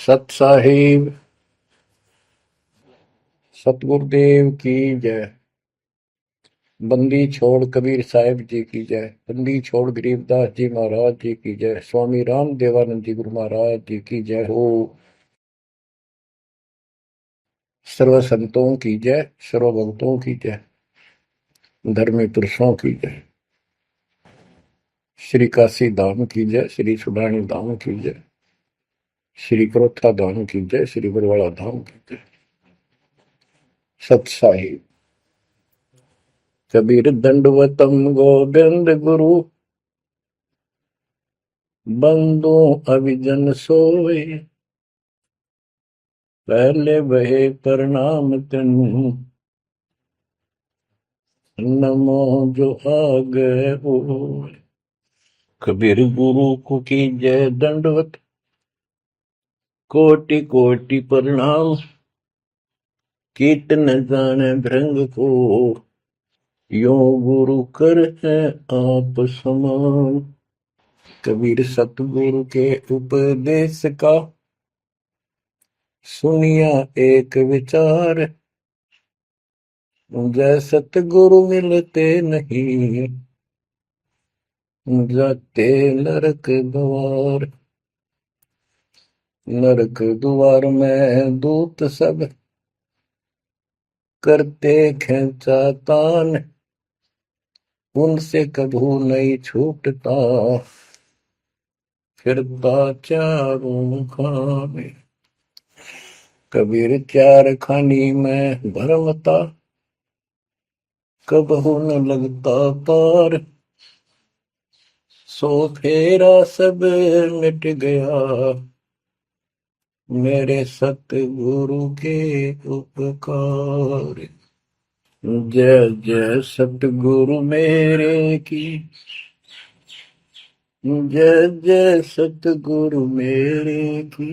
सत साहिब सतगुरुदेव की जय। बंदी छोड़ कबीर साहिब जी की जय। बंदी छोड़ गरीबदास जी महाराज जी की जय। स्वामी राम देवानंद जी गुरु महाराज जी की जय हो। सर्व संतों की जय, सर्व भक्तों की जय, धर्मी पुरुषों की जय। श्री काशी धाम की जय, श्री सुडानी धाम की जय, श्री क्रोथा धाम की जय, श्री बरवाड़ा धाम की जय। सत साहिब कबीर दंडवतम गोविंद गुरु, बंदो अभिजन सोए, पहले बहे प्रणाम तिन, नमो जो आगे होए। कबीर गुरु को की जय दंडवत, कोटि कोटि प्रणाम, कीर्तन जाने भृंग को, यो गुरु कर है आप समान। कबीर सतगुरु के उपदेश का, सुनिया एक विचार, जय सतगुरु मिलते नहीं, जाते नरक द्वार। नरक द्वार में दूत सब, करते खेचा तान, उनसे कभू नहीं छूटता, फिरता चारों खाने। कबीर चार खानी में भरमता, कबहू न लगता पार, सो फेरा सब मिट गया, मेरे सतगुरु के उपकार। जय जय सतगुरु मेरे की, जय जय सतगुरु मेरे की,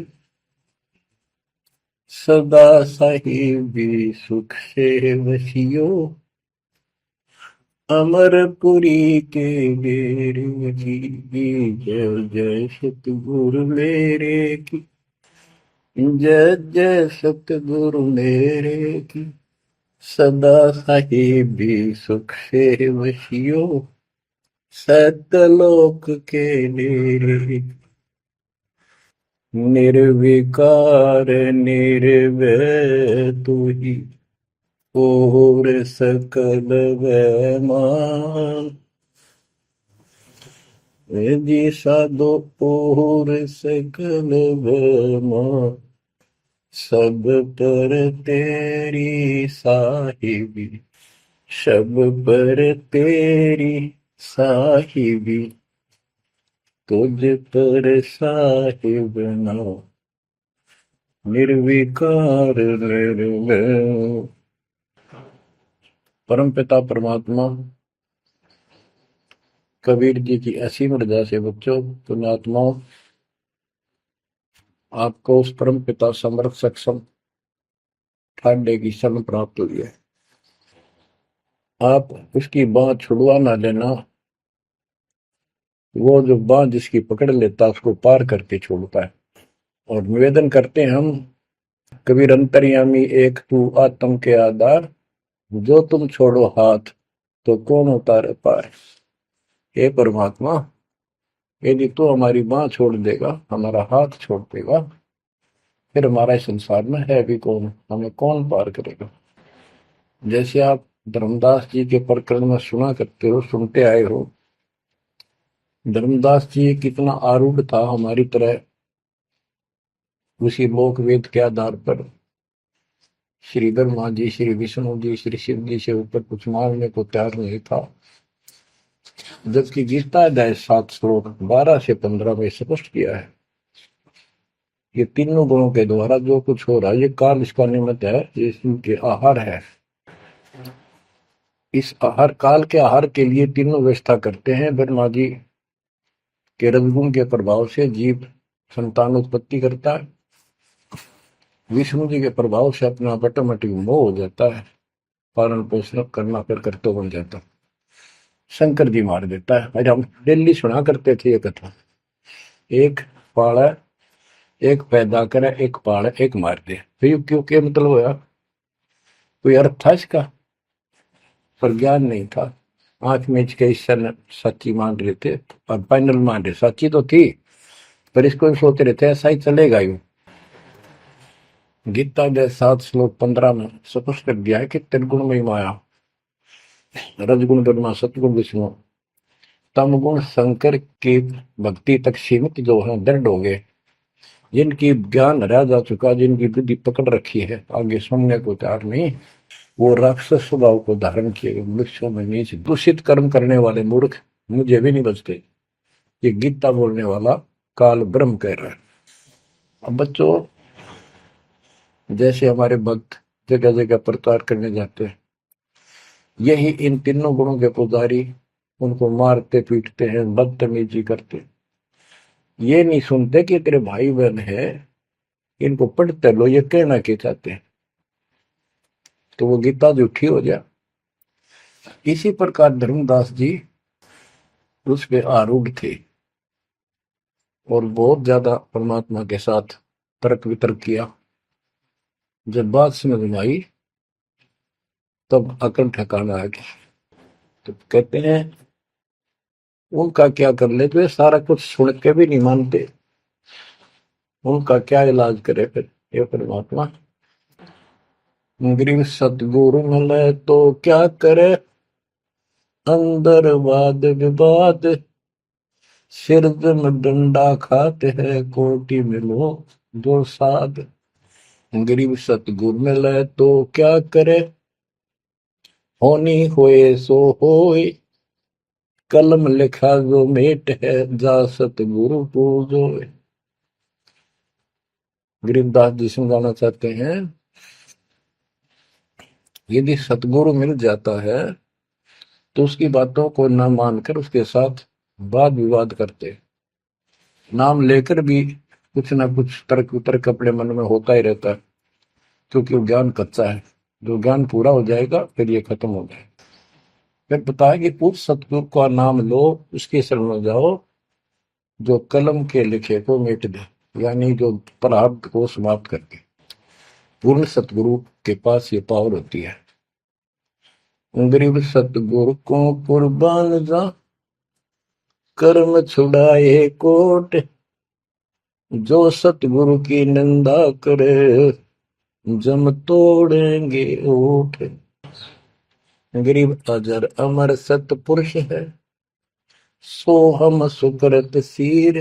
सदा साहिबी सुख से वसियो, अमरपुरी के मेरे की। जय जय सतगुरु मेरे की, जय जय सतगुरु मेरे की, सदा साहिबी सुख से वसियो, सतलोक के नेरे। निर्विकार निर्भय तू ही, और सकल वैमान। जी साधो और सकल वैमान, सब पर तेरी साहिबी, सब पर तेरी साहिबी, तुझ पर साहिब ना, निर्विकार निर्भय। परम पिता परमात्मा कबीर जी की असीम रजा से बच्चों, पुण्यात्माओं, आपको उस परम पिता समर्थ सक्षम ठाडे की शरण प्राप्त हुई है। आप उसकी बाह छुड़वा ना लेना, वो जो बाह जिसकी पकड़ लेता उसको पार करके छोड़ता है। और निवेदन करते हैं हम, कबीर अंतर्यामी एक तू आत्म के आधार, जो तुम छोड़ो हाथ तो कौन उतारे पार। हे परमात्मा, यदि तू हमारी बाह छोड़ देगा, हमारा हाथ छोड़ देगा, फिर हमारा इस संसार में है भी कौन, हमें कौन पार करेगा। जैसे आप धर्मदास जी के प्रकरण में सुना करते हो, सुनते आए हो, धर्मदास जी कितना आरूढ़ था हमारी तरह, उसी लोक वेद के आधार पर श्री ब्रह्मा जी, श्री विष्णु जी, श्री शिव जी से ऊपर कुछ मांगने को तैयार नहीं था। जबकि गीता अध्याय 7 श्लोक 12 से 15 में स्पष्ट किया है, ये तीनों गुणों के द्वारा जो कुछ हो रहा है, ये काल इसका निमित्त है, ये इनके आहार है। इस आहार, काल के आहार के लिए तीनों व्यवस्था करते हैं। ब्रह्मा जी के रजगुण के प्रभाव से जीव संतान उत्पत्ति करता है, विष्णु जी के प्रभाव से अपना ऑटोमेटिक मोह हो जाता है, पालन पोषण करना फिर कर्तव्य बन जाता है, शंकर जी मार देता है। आज हम डेली सुना करते थे ये कथा। एक पाड़ा एक पैदा करे, एक पाले, एक मार दे। फिर क्यों क्या मतलब होया? कोई अर्थ था इसका? पर ज्ञान नहीं था। आंख मीच के ईश्वर सच्ची मान रहे थे और फाइनल मान रहे, सच्ची तो थी पर इसको भी सोच रहे थे ऐसा ही चलेगा यूं। गीता के 7 श्लोक 15 में स्पष्ट कर दिया है कि त्रिगुण में माया, रजगुण ब्रह्मा, सतगुण विष्णु, तम गुण शंकर की भक्ति तक सीमित जो है दृढ़ हो गए, जिनकी ज्ञान हरा जा चुका, जिनकी बुद्धि पकड़ रखी है, आगे सुनने को तैयार नहीं, वो राक्षस स्वभाव को धारण किए गए मनुष्यों में नीच दूषित कर्म करने वाले मूर्ख मुझे भी नहीं बचते। ये गीता बोलने वाला काल ब्रह्म कह रहा है। अब बच्चों, जैसे हमारे भक्त जगह जगह प्रचार करने जाते हैं, यही इन तीनों गुणों के पुजारी उनको मारते पीटते हैं, बदतमीजी करते, ये नहीं सुनते कि तेरे भाई बहन है, इनको पढ़ते लो, ये कहना क्या चाहते हैं, तो वो गीता झूठी हो जाए। इसी प्रकार धर्मदास जी उस पे आरूढ़ थे और बहुत ज्यादा परमात्मा के साथ तर्क वितर्क किया। जब बात समझ में आई तब अकल ठिकाना आ गया। तो कहते हैं उनका क्या कर ले, तो ये सारा कुछ सुन के भी नहीं मानते, उनका क्या इलाज करे फिर ये परमात्मा? गरीब सतगुरु मिले तो क्या करे, अंदर वाद विवाद, सिर में डंडा खाते हैं, कोटि में लो दो साध। गरीब सतगुरु मिले तो क्या करे, होनी होए सो होए, कलम लिखा जो मेट है, जा सतगुरु पूजो। गरीबदास जी समझाना चाहते हैं, यदि सतगुरु मिल जाता है तो उसकी बातों को न मानकर उसके साथ वाद विवाद करते, नाम लेकर भी कुछ ना कुछ तर्क वितर्क अपने मन में होता ही रहता है, क्योंकि वो ज्ञान कच्चा है। जो ज्ञान पूरा हो जाएगा फिर ये खत्म हो जाएगा। फिर बताया कि उस सतगुरु का नाम लो, उसके शरण में जाओ जो कलम के लिखे को मिट दे, यानी जो प्रारब्ध को समाप्त करके। पूर्ण सतगुरु के पास ये पावर होती है। गरीब सतगुरु को कुर्बान जा, कर्म छुड़ाए कोट, जो सतगुरु की निंदा करे, जम तोड़ेंगे ओठ। गरीब अजर अमर सतपुरुष है, सो हम सुकृत सीर,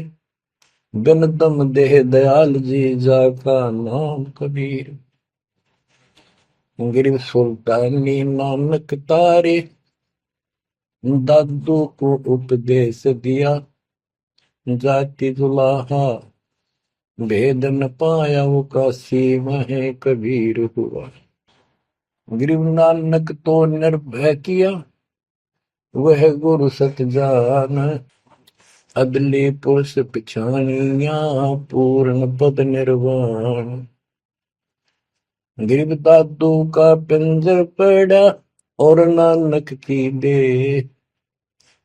बिन दम देह दयाल जी, जाका नाम कबीर। गरीब सुल्तानी नानक तारे, दादू को उपदेश दिया, जाति जुलाहा भेद न पाया, वो काशी में कबीर हुआ। गरीब नानक तो निर्भय किया, वह गुरु सत जान, अदली पुरुष पिछानिया, पूर्ण पद निर्वाण। गरीब दादू का पिंजर पड़ा, और नानक की दे,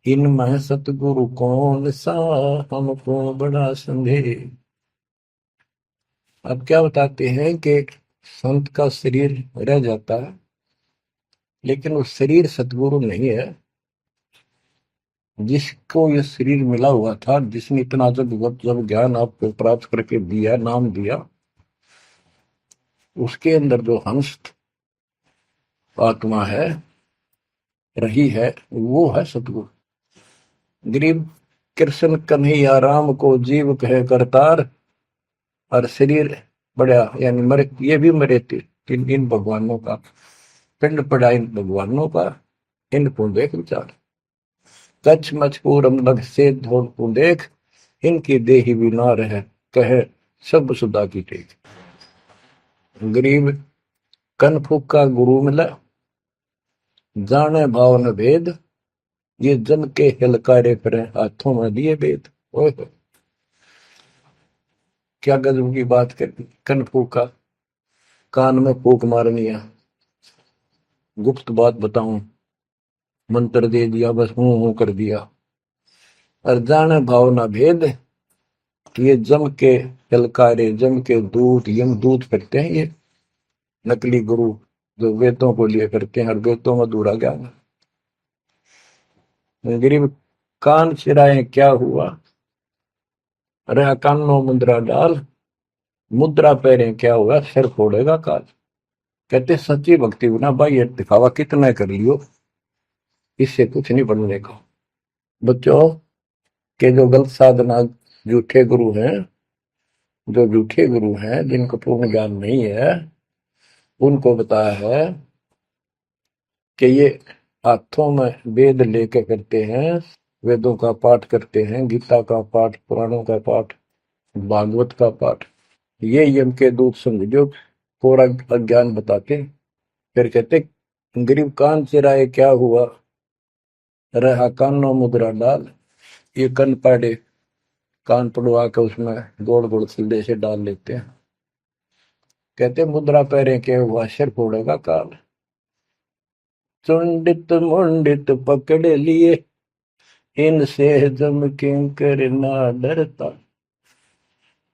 इनमें सतगुरु कौन सा, हमको बड़ा संदेह। अब क्या बताते हैं कि संत का शरीर रह जाता है, लेकिन वो शरीर सतगुरु नहीं है। जिसको ये शरीर मिला हुआ था, जिसने इतना जब ज्ञान आपको प्राप्त करके दिया, नाम दिया, उसके अंदर जो हंस आत्मा है, रही है, वो है सतगुरु। गरीब कृष्ण कन्हैया राम को जीव कहे करतार, और शरीर बड़ा यानी मरे, ये भी मरे थे इन भगवानों का पिंड पड़ा, इन भगवानों का, इनको देख विचार, कच्छ मचपूरम लग से धोल को देख, इनकी देही भी ना रहे, कहे सब सुधा की टेक। गरीब कनफुक का गुरु मिला, जाने भाव न भेद, ये जन के हिलकारे फिरे, हाथों में दिए वेद। ओए क्या गजब की बात कर, कनफुक का कान में फूक मारनी है, गुप्त बात बताऊं, मंत्र दे दिया, बस हूं कर दिया। और जाने भाव न भेद, ये जम के ललकारे, जम के दूत, यम दूत करते हैं ये नकली गुरु जो वेदों को लिए करते हैं और वेदों में अधूरा ज्ञान। गरीब कान चिराए क्या हुआ, रहा कानों मुद्रा डाल, मुद्रा पैरे क्या हुआ, सिर फोड़ेगा काल। कहते सच्ची भक्ति बिना भाई ये दिखावा कितना कर लियो, इससे कुछ नहीं बनने का। बच्चों के जो गलत साधना, झूठे गुरु हैं, जो झूठे गुरु हैं जिनको पूर्ण ज्ञान नहीं है, उनको बताया है कि ये हाथों में वेद लेके करते हैं, वेदों का पाठ करते हैं, गीता का पाठ, पुराणों का पाठ, भागवत का पाठ। ये यम के दूत समझो पूरा अज्ञान बताते। फिर कहते गरीब कान चिराए क्या हुआ, रहा कानों मुद्रा डाल। ये कन पाड़े, कान पड़वा के उसमें गोड़ गोड़ सिल्ले से डाल लेते हैं। कहते मुद्रा पैरे के हुआ, सिर फोड़ेगा काल। चुंडित मुंडित पकड़ लिए, इनसे जम किंकर ना डरता।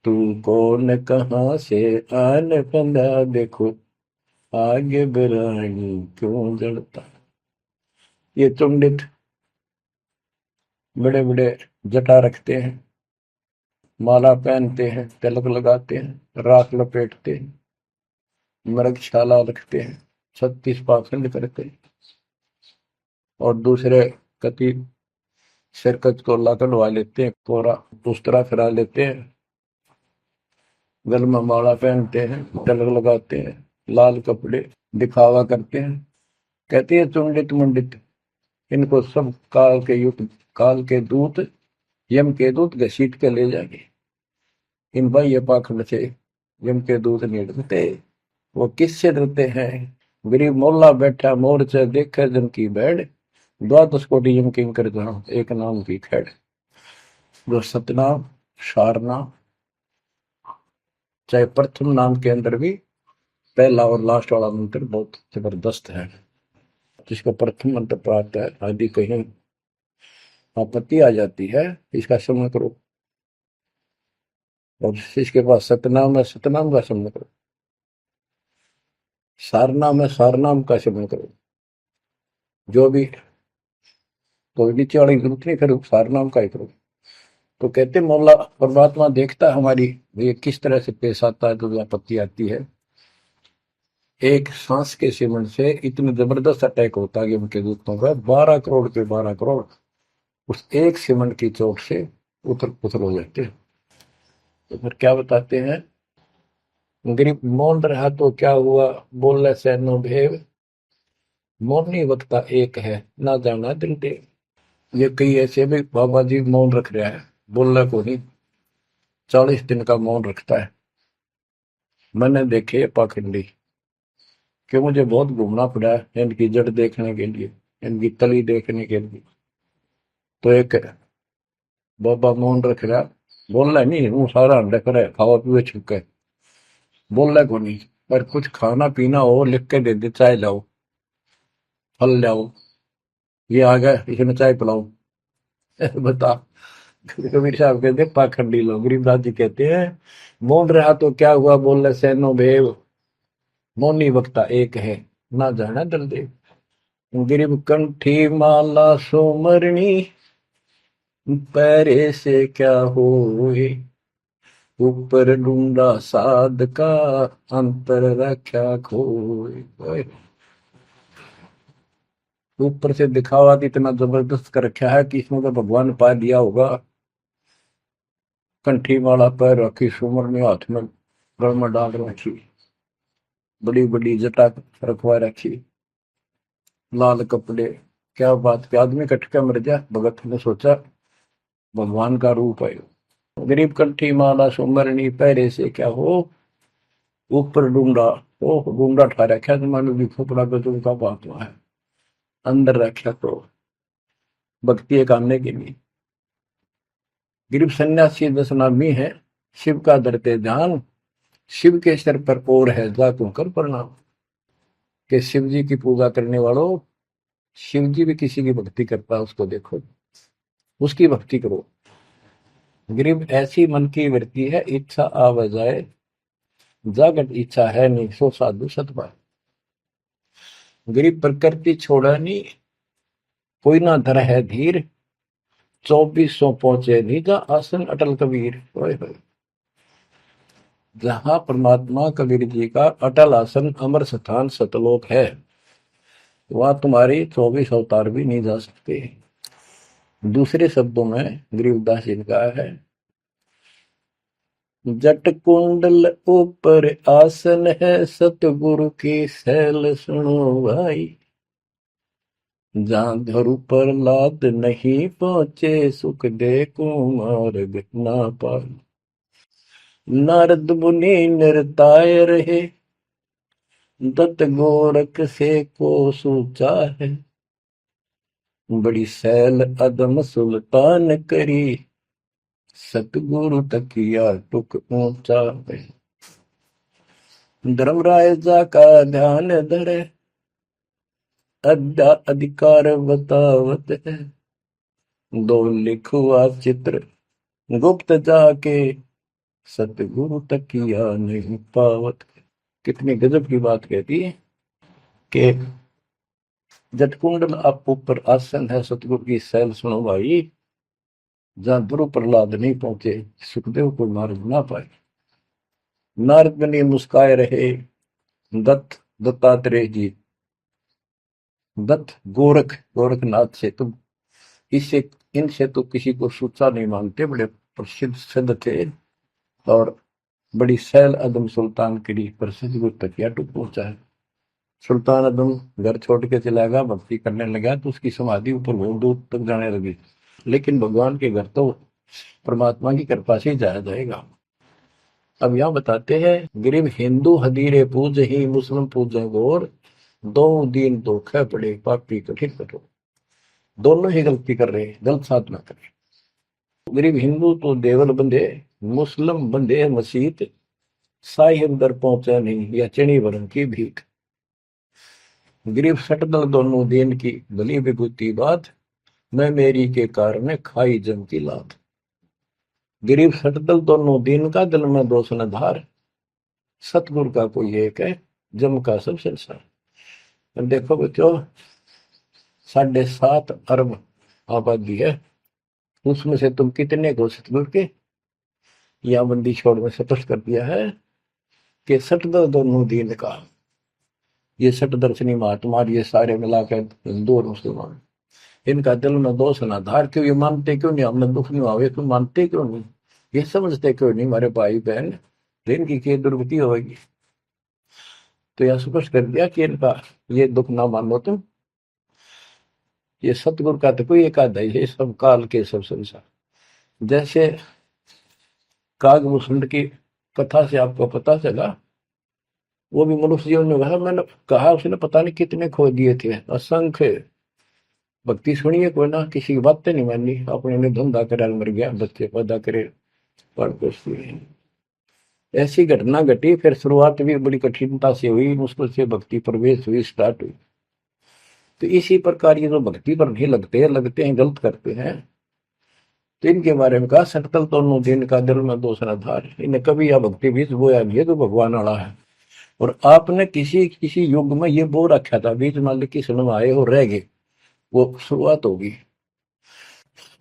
तू कौन कहाँ से आन बंदा, देखो आगे बिरानी क्यों जड़ता। ये चुंडित बड़े बड़े जटा रखते हैं, माला पहनते हैं, तिलक लगाते हैं, राख लपेटते हैं, मृगशाला रखते हैं, 36 पाखंड करते हैं, और दूसरे कति सिरकत को ला कढ़वा लेते हैं, कोरा दूसरा फिरा लेते हैं, गल में माला पहनते हैं, तिलक लगाते हैं, लाल कपड़े दिखावा करते हैं। कहते हैं चुंडित मुंडित, इनको सब काल के युग, काल के दूत, यम के दूत घसीट के ले जाएंगे। इन बाह्य पाखंड से यम के दूत नहीं डरते। वो किससे डरते हैं, गरीब मोल्ला बैठा मोर्चा देखे जन की बैठ, द्वादश कोटि यम किंकर जहां एक नाम की खैड़। जो सतनाम, सारनाम, चाहे प्रथम नाम के अंदर भी पहला और लास्ट वाला मंत्र बहुत जबरदस्त है। जिसको प्रथम मंत्र प्राप्त है, आदि कहीं आपत्ति आ जाती है, इसका श्रवण करो। और इसके पास सतनाम है, सतनाम का श्रवण करो। सारनाम है, सारनाम का श्रवण करो। जो भी कोई नीचे वाली जरूरत नहीं, फिर सारनाम का ही करो। तो कहते मौला परमात्मा देखता है हमारी ये किस तरह से पेश आता है, जो आपत्ति आती है। एक सांस के सेवन से इतने जबरदस्त अटैक होता है कि उनके दूतों का 12 करोड़ के 12 करोड़ उस एक सेवन की चोट से उथल पुथल हो जाते हैं। तो फिर क्या बताते हैं, गरीब मौन रहा तो क्या हुआ, बोले सैनो भेव, मौनी वक्ता एक है, ना जाना दिल देव। ये कई ऐसे भी बाबा जी मौन रख रहा है, बोलना को नहीं, 40 दिन का मौन रखता है। मैंने देखे पाखंडी कि मुझे बहुत घूमना पड़ा है इनकी जड़ देखने के लिए, इनकी तली देखने के लिए। तो एक बाबा मौन रख रहा, बोलना नहीं, वो सारा अंडा करे खावा पीवे छुके, बोलना को नहीं। पर कुछ खाना पीना हो लिख के दे दे, चाय लाओ, फल लाओ, ये आ गया इसमें चाय पिलाओ। बता। कबीर साहब कहते पाखंडी लोग, गरीबदास जी कहते हैं मौन रहा तो क्या हुआ, बोल सैनो भेव, मौनी वक्ता एक है, ना जाना दल देव। गरीब कंठी माला सोमरणी, पैरे से क्या होए, ऊपर ढूंढा साध का, अंतर रख्या खोए। ऊपर से दिखावा इतना जबरदस्त कर रखा है कि इसमें तो भगवान पा दिया होगा। कंठी माला पैर रखी, सुमरनी हाथ में गल में डाल रखी, बड़ी बड़ी जटा रखवा रखी, लाल कपड़े। क्या बात के आदमी कटका मर जा, भगत ने सोचा भगवान का रूप है। गरीब कंठी माला सुमरनी, पैरे से क्या हो, ऊपर डूंडा, ओ डूंडा ठा रखा, तुम्हारे भी खोपड़ा गजब का बात हुआ है, अंदर रखा तो भक्ति करने के लिए। गरीब सन्यासी दशनामी है, शिव का धरते ध्यान, शिव के सर पर और है जातों कर प्रणाम। कि शिव जी की पूजा करने वालों, शिव जी भी किसी की भक्ति करता है, उसको देखो, उसकी भक्ति करो। गरीब ऐसी मन की वृत्ति है, इच्छा आव जाए, जागट इच्छा है नहीं, सो साधु सतपाल। गरीब प्रकृति छोड़ा नहीं, कोई ना धर है धीर, 2400 पहुंचे निजा आसन अटल कबीर। ओए होए। जहां परमात्मा कबीर जी का अटल आसन अमर स्थान सतलोक है, वहां तुम्हारी 24 अवतार भी नहीं जा सकते। दूसरे शब्दों में गरीबदास जी ने कहा है, जट कुंडल ऊपर आसन है, सतगुरु की सैल सुनो भाई। जहां धरु पर लाद नहीं पहुंचे, सुख दे को मार्ग ना पाए। नारद मुनि निरताय रहे, दत्त गोरख से को सूचा है। बड़ी सैल अदम सुल्तान करी, सतगुरु तकिया टुक ऊंचा है। धर्मराय जा का ध्यान धरे, अद्या अधिकार बतावत है। दो लिखुआ चित्र गुप्त जाके, सतगुरु तकिया नहीं पावत। कितनी गजब की बात कहती है कि जटकुंडल आप ऊपर आसन है, सतगुरु की सैल सुनो भाई। जहां ध्रुव प्रहलाद नहीं पहुंचे, सुखदेव को मार्ग ना पाए। नारद मुनि मुस्काए रहे, दत्तात्रेय जी, दत्त गोरख गोरखनाथ से तुम इससे इनसे तो किसी को सूचा नहीं मानते, बड़े प्रसिद्ध सिद्ध थे। और बड़ी सैल अदम सुल्तान की प्रसिद्ध गुरु तकिया टूट पहुंचा है। सुल्तान अदम घर छोड़ के चला गया, भक्ति करने लगा, तो उसकी समाधि ऊपर बहुत दूर तक जाने लगी। लेकिन भगवान के घर तो परमात्मा की कृपा से ही जाया जाएगा। अब यहाँ बताते हैं, गरीब हिंदू हदीरे पूज ही, मुस्लिम पूजे गोर, दो दीन धोखे पड़े, पापी कठिन कठोर। दोनों ही गलती कर रहे हैं, गलत साधना कर रहे हैं। गरीब हिंदू तो देवल बंधे, मुस्लिम बंधे मसीत, साई अंदर पहुंचा नहीं, या चणी वरण की भीख। गरीब सटदल दोनों दीन की, भली विभूति बात, मैं मेरी के कारण खाई जम की लात। गरीब सटदल दोनों दीन का, दिल में दोष न धार, सतगुरु का कोई एक है, जम का सब संसार। देखो बच्चों, 7.5 अरब आबादी है, उसमें से तुम कितने को सतगुरु के, या बंदी छोड़ में स्पष्ट कर दिया है कि सटदल दोनों दीन का। ये सट दर्शनी महात्मा, ये सारे मिलाकर हिंदू और मुसलमान, इनका दिल में दोष ना धार। क्यों? ये मानते क्यों नहीं हमने दुख नहीं आवे, तुम मानते क्यों नहीं, ये समझते क्यों नहीं हमारे भाई बहन, इनकी क्या दुर्गति होगी। तो यह स्पष्ट कर दिया कि इनका ये दुख ना मानो तुम। ये सतगुरु का तो कोई एक आधा ही है, सब काल के सब संसार। जैसे कागभूषण की कथा से आपको पता चला, वो भी मनुष्य जीवन में कहा, मैंने कहा उसने पता नहीं कितने खो दिए थे, असंख्य। भक्ति सुनिए कोई ना, किसी की बातें नहीं मानी, अपने ने धंधा करे मर गया, बच्चे पैदा करे पर कुछ नहीं। ऐसी घटना घटी, फिर शुरुआत भी बड़ी कठिनता से हुई, मुश्किल से भक्ति प्रवेश हुई, स्टार्ट हुई। तो इसी प्रकार ये जो भक्ति पर नहीं लगते हैं गलत करते हैं, तो इनके बारे में कहा, सटकल दोनों दिन का, दिल में दोष न धार। इन्हें कभी यह भक्ति बीज बोया नहीं है, तो भगवान वाला है। और आपने किसी किसी युग में ये बो रखा था, बीज मान ली किसी में आए हो रह गए, वो शुरुआत होगी।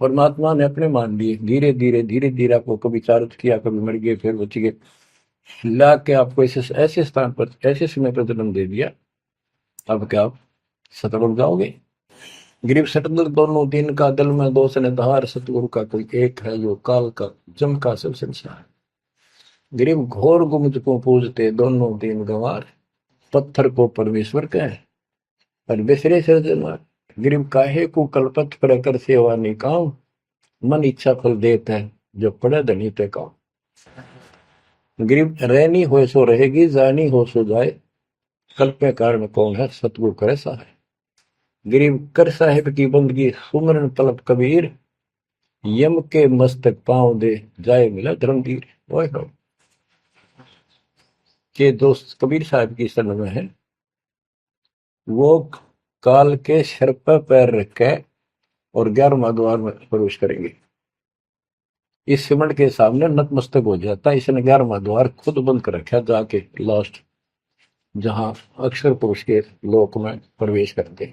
परमात्मा ने अपने मान लिए, धीरे धीरे धीरे धीरे आपको कभी चारित किया, कभी मर गए, फिर बच गए, ला के आपको ऐसे ऐसे स्थान पर, ऐसे समय पर जन्म दे दिया। अब क्या आप सतगुरु जाओगे? गरीब सतगुरु दोनों दिन का, दिल में दोष ने धार, सतगुरु का कोई एक है, यो काल का जम का सब संसार। गरीब घोर गुमज को पूजते, दोनों दिन गंवार, पत्थर को परमेश्वर कहे, पर बिसरे सृजनहार। गरीब काहे को कल्पत पर कर सेवा निकाम, मन इच्छा फल देता है, जो पड़े धनी पे काम। गरीब रहनी हो सो रहेगी, जानी हो सो जाए, कल्पे कारण कौन है, सतगुरु करे सहाय। गरीब कर साहिब की बंदगी, सुमरन तलब कबीर, यम के मस्तक पांव दे, जाए मिला धर्मवीर। ओए हो, के दोस्त कबीर साहब की शरण में है, वो काल के सिर पर पैर रख के और 11वां द्वार में प्रवेश करेंगे। इस सिमट के सामने नतमस्तक हो जाता है। इसने 11वां द्वार खुद बंद कर रखा जाके लास्ट, जहां अक्षर पुरुष के लोक में प्रवेश करते।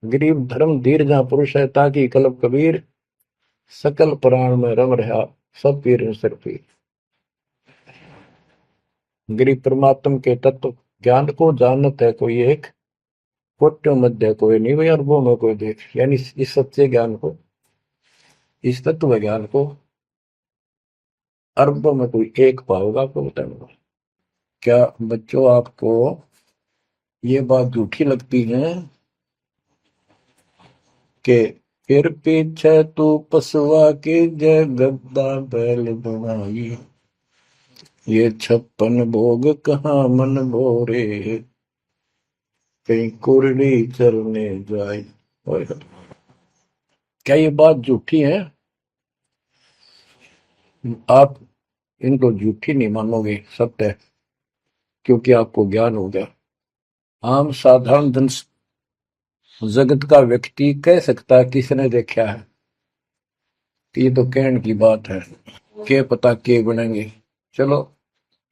गरीब धर्म धीर जहां पुरुष है, ताकि कलब कबीर सकल प्राण में रम रहा सब पीर सिर पीर। गरीब परमात्म के तत्व ज्ञान को जानत है कोई एक, कोट्यों मध्य कोई नहीं भाई, अरबों में कोई देख। यानी इस सच्चे ज्ञान को, इस तत्व ज्ञान को अरबों में कोई एक पाओगा, आपको बताऊंगा। क्या बच्चों आपको ये बात झूठी लगती है कि फिर पीछे तू पसवा के जय गद्दा बैल बनाई, ये 56 भोग कहाँ मन भोरे, कहीं कुरड़ी चरने जाए। क्या ये बात झूठी है? आप इनको झूठी नहीं मानोगे, सत्य है, क्योंकि आपको ज्ञान हो गया। आम साधारण जन जगत का व्यक्ति कह सकता है किसने देखा है, ये तो कहने की बात है, के पता के बनेंगे। चलो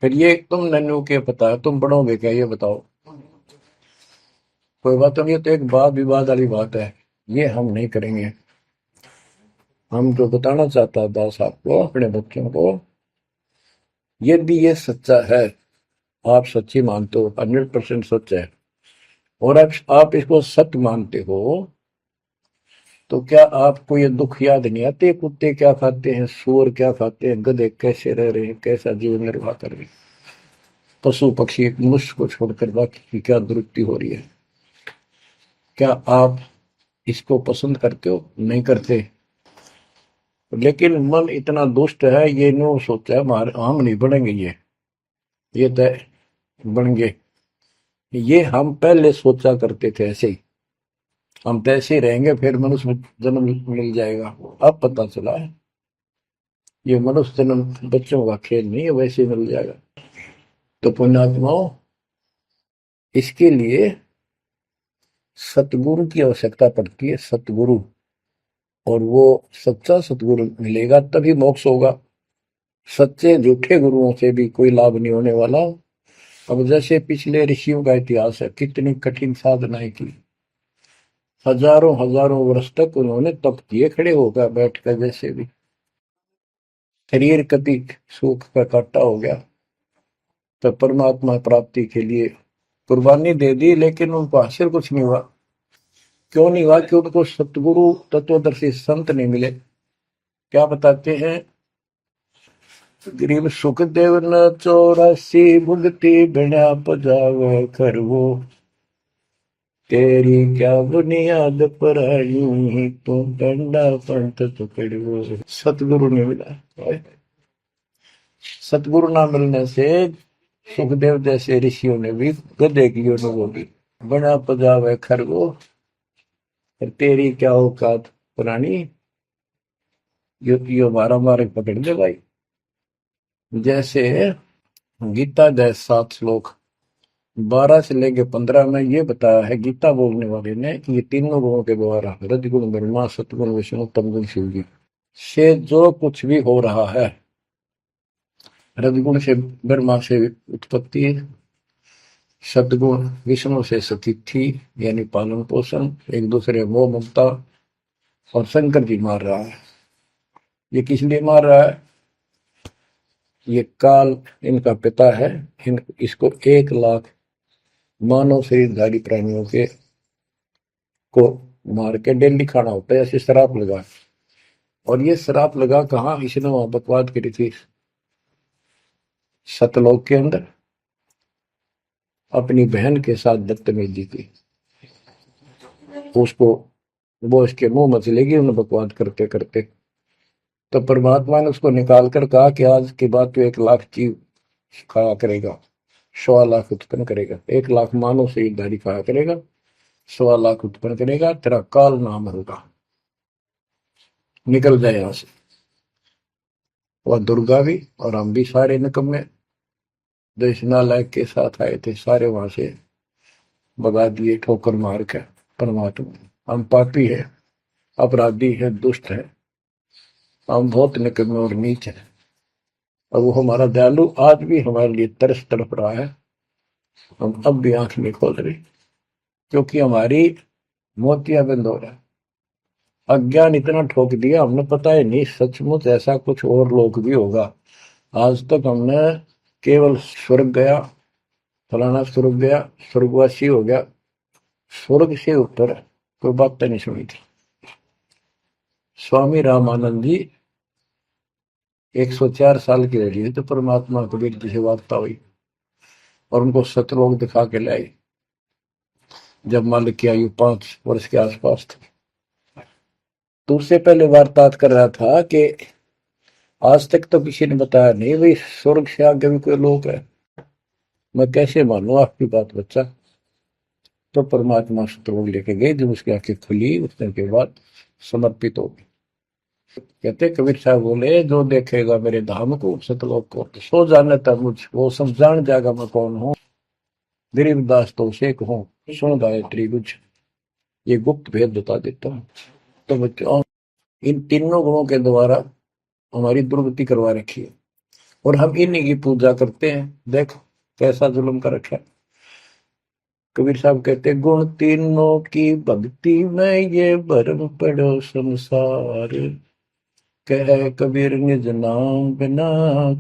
फिर ये तुम नन्नू के पता है, तुम बढ़ोगे क्या ये बताओ। कोई बात नहीं, ये तो एक वाद विवाद वाली बात है, ये हम नहीं करेंगे। हम जो बताना चाहता दास आपको, अपने बच्चों को, यदि ये सच्चा है, आप सच्ची मानते हो, 100% सच है, और आप इसको सत्य मानते हो, तो क्या आपको ये दुख याद नहीं आते? कुत्ते क्या खाते हैं, सूअर क्या खाते हैं, गधे कैसे रह रहे हैं, कैसा जीवन निर्वाह कर रहे हैं, पशु पक्षी मनुष्य को छोड़कर बाकी की क्या दुरुक्ति हो रही है। क्या आप इसको पसंद करते हो? नहीं करते। लेकिन मन इतना दुष्ट है, ये नो सोचा है हमारे हम नहीं बनेंगे, ये तय बन गए। ये हम पहले सोचा करते थे ऐसे ही, हम तो ऐसे ही रहेंगे, फिर मनुष्य जन्म मिल जाएगा। अब पता चला है ये मनुष्य जन्म बच्चों का खेल नहीं है, वैसे ही मिल जाएगा। तो पुण्यात्माओं, इसके लिए सतगुरु की आवश्यकता पड़ती है, सतगुरु। और वो सच्चा सतगुरु मिलेगा तभी मोक्ष होगा। सच्चे झूठे गुरुओं से भी कोई लाभ नहीं होने वाला। अब जैसे पिछले ऋषियों का इतिहास है, कितनी कठिन साधनाएं की, हजारों हजारों वर्ष तक उन्होंने तप किए खड़े होकर बैठकर, जैसे भी शरीर कभी सुख का काटा हो गया, तो परमात्मा प्राप्ति के लिए कुर्बानी दे दी, लेकिन उनको हासिल कुछ नहीं हुआ। क्यों नहीं हुआ? कि उनको सतगुरु तत्वदर्शी संत नहीं मिले। क्या बताते हैं? गरीब सुखदेव न 84 भुगती बिना पजावे खरवो, तेरी क्या बुनियाद पर आई, तू डंडा पंथ पकड़ो। सतगुरु नहीं मिला। सतगुरु ना मिलने से सुखदेव जैसे ऋषियों ने भी गधे की अनुभव की, बना पजावे खरगो, तेरी क्या औकात पुरानी, यो मारा मारे पकड़ दे भाई। जैसे गीता जय 7 श्लोक 12 से लेके 15 में ये बताया है गीता बोलने वाले ने कि ये तीनों गुणों के द्वारा, रजगुण ब्रह्मा, सतगुण विष्णु, तमगुण शिव जी से जो कुछ भी हो रहा है, रजगुण से ब्रह्मा से उत्पत्ति, सतगुण विष्णु से स्थिति यानी पालन पोषण, एक दूसरे मोह ममता, और शंकर जी मार रहा है। ये किस लिए मार रहा है? ये काल इनका पिता है, इसको 1 लाख मानव शरीरधारी प्राणियों के को मार के डेली खाना होता है, ऐसे शराब लगा। और ये शराब लगा कहाँ? इसने वहां बकवाद करी थी सतलोक के अंदर, अपनी बहन के साथ बदतमीजी की। उसको वो इसके मुंह में चलेगी उन्हें बकवाद करते करते। तो परमात्मा ने उसको निकाल कर कहा कि आज के बाद तो 1 लाख जीव खाया करेगा, 1.25 लाख उत्पन्न करेगा, 1 लाख मानव शरीरधारी खाया करेगा, 1.25 लाख उत्पन्न करेगा, तेरा काल नाम होगा, निकल जाए यहां से। वह दुर्गा भी और हम भी सारे निकम्मे जो इस नालायक के साथ आए थे, सारे वहां से भगा दिए ठोकर मार के। परमात्मा हम पापी है, अपराधी है, दुष्ट है, हम बहुत निकम्मे और नीच हैं, और वो हमारा दयालु आज भी हमारे लिए तरस तड़प रहा है। हम अब भी आंख नहीं खोल रहे, क्योंकि हमारी मोतियां बंद हो रहा है। अज्ञान इतना ठोक दिया हमने, पता ही नहीं सचमुच ऐसा कुछ और लोक भी होगा। आज तक हमने केवल स्वर्ग गया, फलाना स्वर्ग गया, स्वर्गवासी हो गया, स्वर्ग से ऊपर कोई बात नहीं सुनी थी। स्वामी रामानंद जी 104 साल की रही तो परमात्मा कबीर जी से वार्ता हुई और उनको सतलोक दिखा के लाई, जब मालिक की आयु 5 वर्ष के आसपास थी। तो उससे पहले वार्तालाप कर रहा था कि आज तक तो किसी ने बताया नहीं भाई स्वर्ग से आगे भी कोई लोक है, मैं कैसे मानूं आपकी बात बच्चा। तो परमात्मा सतलोक लेके गए, जब उसकी आंखें खुली उतने के बाद समर्पित हो गई। कहते कबीर साहब बोले, जो देखेगा मेरे धाम को सतलोक को सो जाने तक मुझ वो सब जान जाएगा मैं कौन हूँ। गरीबदास तो उसे कहूँ सुन गायत्री कुछ, ये गुप्त भेद बता देता हूँ। तो बच्चों इन तीनों गुणों के द्वारा हमारी दुर्गति करवा रखी है, और हम इन्हीं की पूजा करते हैं। देख कैसा जुल्म कर रखा है। कबीर साहब कहते गुण तीनों की भक्ति में ये भरम पड़ो संसार, कह कबीर निज नाम बिना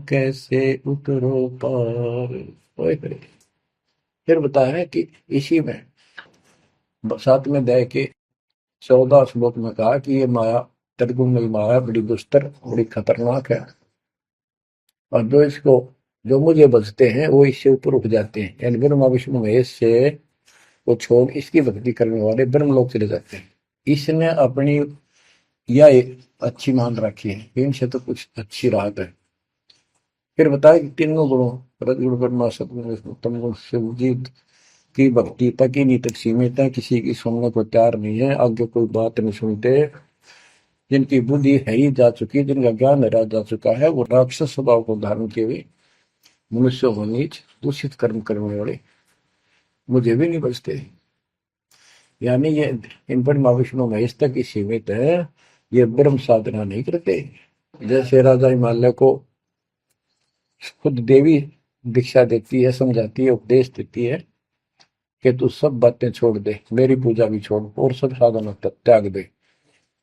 कैसे उतरो पार। ओए होए। फिर बताया है कि इसी में 7वें अध्याय के 14 श्लोक में कहा कि ये माया त्रिगुण माया बड़ी दुस्तर बड़ी खतरनाक है, और जो मुझे बचते हैं वो इससे ऊपर उठ जाते हैं, यानी ब्रह्मा विष्णु महेश से वो छोड़ इसकी भक्ति करने वाले ब्रह्मलोक चले जाते हैं। इसने अपनी यह अच्छी मान रखी है, इनसे तो कुछ अच्छी राहत है। फिर बताया कि तीनों गुणों रजगुण ब्रह्मा सतगुण विष्णु तम गुण शिव जी की भक्ति तक ही नहीं तक सीमित है, किसी की सुनने को तैयार नहीं है, आगे कोई बात नहीं सुनते। जिनकी बुद्धि है ही जा चुकी, जिनका ज्ञान हरा जा चुका है, वो राक्षस स्वभाव को धारण किए हुए मनुष्य हो नीच दूषित कर्म करने वाले मुझे भी नहीं बचते। यानी ये इन पर माँ विष्णु महेश तक ही सीमित है, ये ब्रह्म साधना नहीं करते। जैसे राजा हिमालय को खुद देवी दीक्षा देती है, समझाती है, उपदेश देती है कि तू सब बातें छोड़ दे, मेरी पूजा भी छोड़ और सब साधना त्याग दे,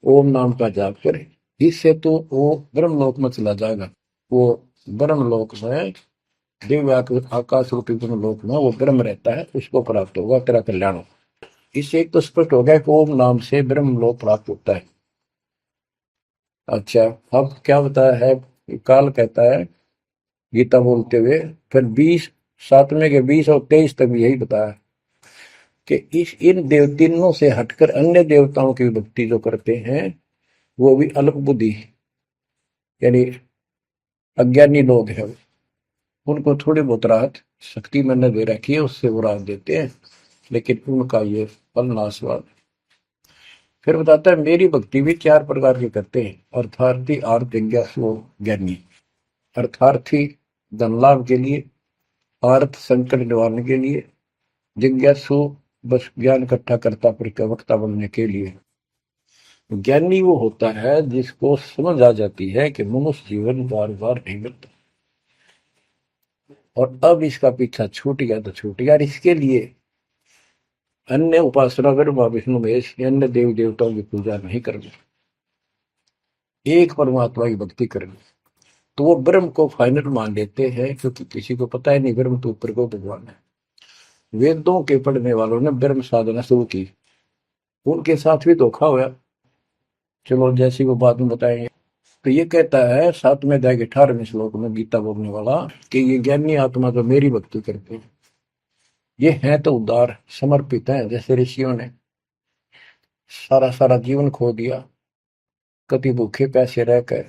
ओम नाम का जाप करे, इससे तो वो ब्रह्मलोक में चला जाएगा। वो ब्रह्मलोक में दिव्य आकाश रूपी ब्रह्मलोक में वो ब्रह्म रहता है, उसको प्राप्त होगा, तेरा कल्याण हो। इससे एक तो स्पष्ट हो गया कि ओम नाम से ब्रह्मलोक प्राप्त होता है। अच्छा, अब क्या बताया है, काल कहता है गीता बोलते हुए, फिर 7वें के 20 और 23 तक भी यही बताया कि इन तीनों से हटकर अन्य देवताओं की भक्ति जो करते हैं वो भी अल्प बुद्धि यानी अज्ञानी लोग हैं, उनको थोड़ी बहुत राहत शक्ति मैंने दे रखी है, उससे वो राहत देते हैं, लेकिन उनका ये फल नाशवान। फिर बताता है मेरी भक्ति भी 4 प्रकार की करते हैं, अर्थार्थी आर्थ जिज्ञासु ज्ञानी। अर्थार्थी धन लाभ के लिए, आर्थ संकट निवारण के लिए, जिज्ञासु बस ज्ञान इकट्ठा करता प्रवक्ता बनने के लिए। ज्ञानी वो होता है जिसको समझ आ जाती है कि मनुष्य जीवन बार बार नहीं मिलता, और अब इसका पीछा छूट गया तो छूट गया, इसके लिए अन्य उपासना ब्रह्मा विष्णु महेश अन्य देव देवताओं की पूजा नहीं करनी, एक परमात्मा की भक्ति करनी। तो वो ब्रह्म को फाइनल मान लेते हैं, क्योंकि किसी को पता ही नहीं ब्रह्म तो ऊपर को भगवान है। वेदों के पढ़ने वालों ने ब्रह्म साधना शुरू की, उनके साथ भी धोखा हुआ। चलो जैसी वो बात में बताएंगे। तो ये कहता है 7वें अध्याय के 18वें श्लोक में गीता बोलने वाला कि ये ज्ञानी आत्मा जो मेरी भक्ति करते हैं ये हैं तो उदार समर्पित है, जैसे ऋषियों ने सारा सारा जीवन खो दिया, कभी भूखे प्यासे रहकर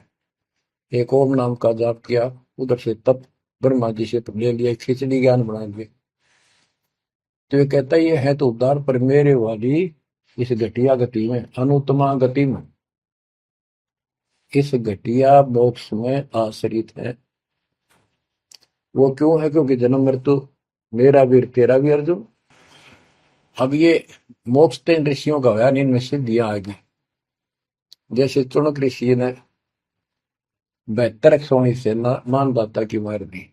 एक ओम नाम का जाप किया, उधर से तप ब्रह्मा जी से ले लिया, खिचड़ी ज्ञान बना दिए। तो ये कहता है ये है तो उदार, पर मेरे वाली इस घटिया गति में, अनुत्तमा गति में, इस घटिया मोक्ष में आश्रित है। वो क्यों है, क्योंकि जन्म मृत्यु मेरा वीर तेरा भी अर्जुन। अब ये मोक्ष तो इन ऋषियों का होया, इनमें सिद्धियां आ गई। जैसे चुनक ऋषि ने 72 सोनी से मानदाता की मार दी।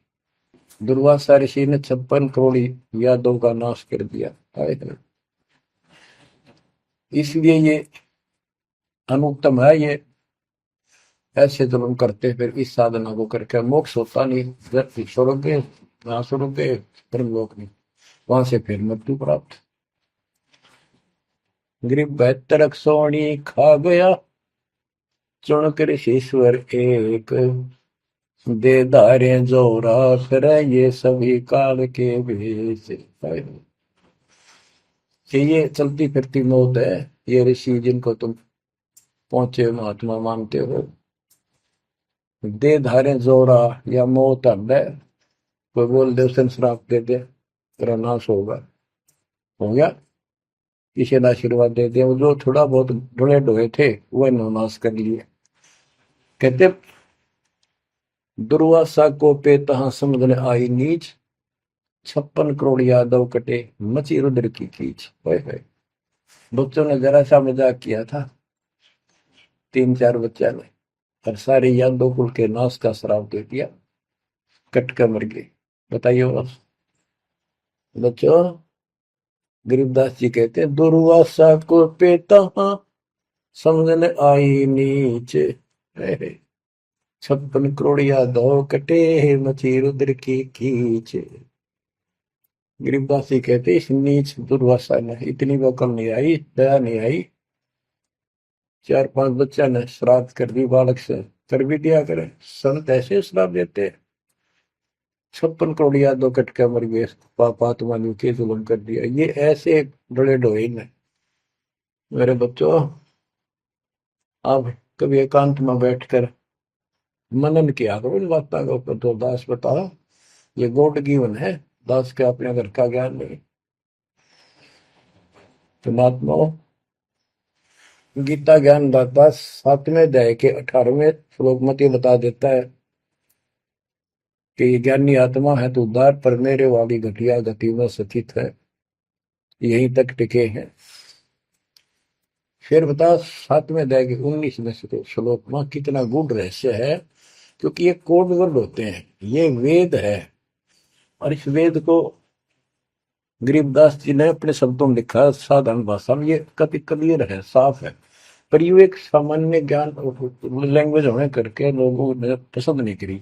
दुर्वासा ऋषि ने 56 करोड़ यादव का नाश कर दिया। इसलिए ये अनुत्तम है। ये ऐसे जुल्म करते फिर इस साधना को करके मोक्ष होता नहीं, छोड़ोगे वहां छोड़ोगे ब्रह्मलोक नहीं, वहां से फिर मृत्यु प्राप्त। गरीब 72 सोनी खा गया चुन कर ईश्वर एक, दे धारे जोरा फिर ये सभी काल के भेष। कि ये चलती फिरती मौत है। ये ऋषि जिनको तुम पहुंचे महात्मा मानते हो, दे धारे जोरा या मौत है। कोई बोल दे उसे श्राप दे दे तेरा नाश होगा, हो गया। किसी ने आशीर्वाद दे दिया, वो जो थोड़ा बहुत ढोए ढोए थे वह नाश कर लिए। कहते दुर्वासा को पे तहां समझने आई नीच, 56 करोड़ यादव कटे मची रुद्र की कीच। बच्चों ने जरा सा मजाक किया था, 3-4 बच्चा ने, और सारे यादव कुल के नाश का श्राप दे दिया, कट कर मर गए। बताइए बस बच्चों। गरीबदास जी कहते हैं दुर्वासा को पे तहां समझने आई नीच, 56 करोड़ यादव कटे मची रुद्र की कीच। गरीबदास जी कहते इस नीच दुर्वासा ने इतनी वकल नहीं आई, दया नहीं आई। 4-5 बच्चा ने श्राद्ध कर दी, बालक से कर भी दिया करे। संत ऐसे श्राप देते, 56 करोड़ यादव कट के मर गए, पापात्मा ने के जुल्म कर दिया। ये ऐसे डोले ढोए ने। मेरे बच्चों, आप कभी एकांत में बैठकर मनन किया करो इन बातों के ऊपर। तो दास बताओ, ये गॉड गिवन है, दास के अपने घर का ज्ञान नहीं। तो महात्माओं, गीता ज्ञान दाता 7वें अध्याय के 18वें श्लोक में ये बता देता है कि ज्ञानी आत्मा है तो उद्धार पर मेरे वाली घटिया गति में स्थित है, यहीं तक टिके हैं। फिर बता 7वें अध्याय के 19वें श्लोक में कितना गूढ़ रहस्य है, क्योंकि ये कोड वर्ड होते हैं, ये वेद है। और इस वेद को गरीबदास जी ने अपने शब्दों में लिखा, साधारण भाषा में। ये कति क्लियर है, साफ है, पर ये एक सामान्य ज्ञान लैंग्वेज होने करके लोगों ने पसंद नहीं करी।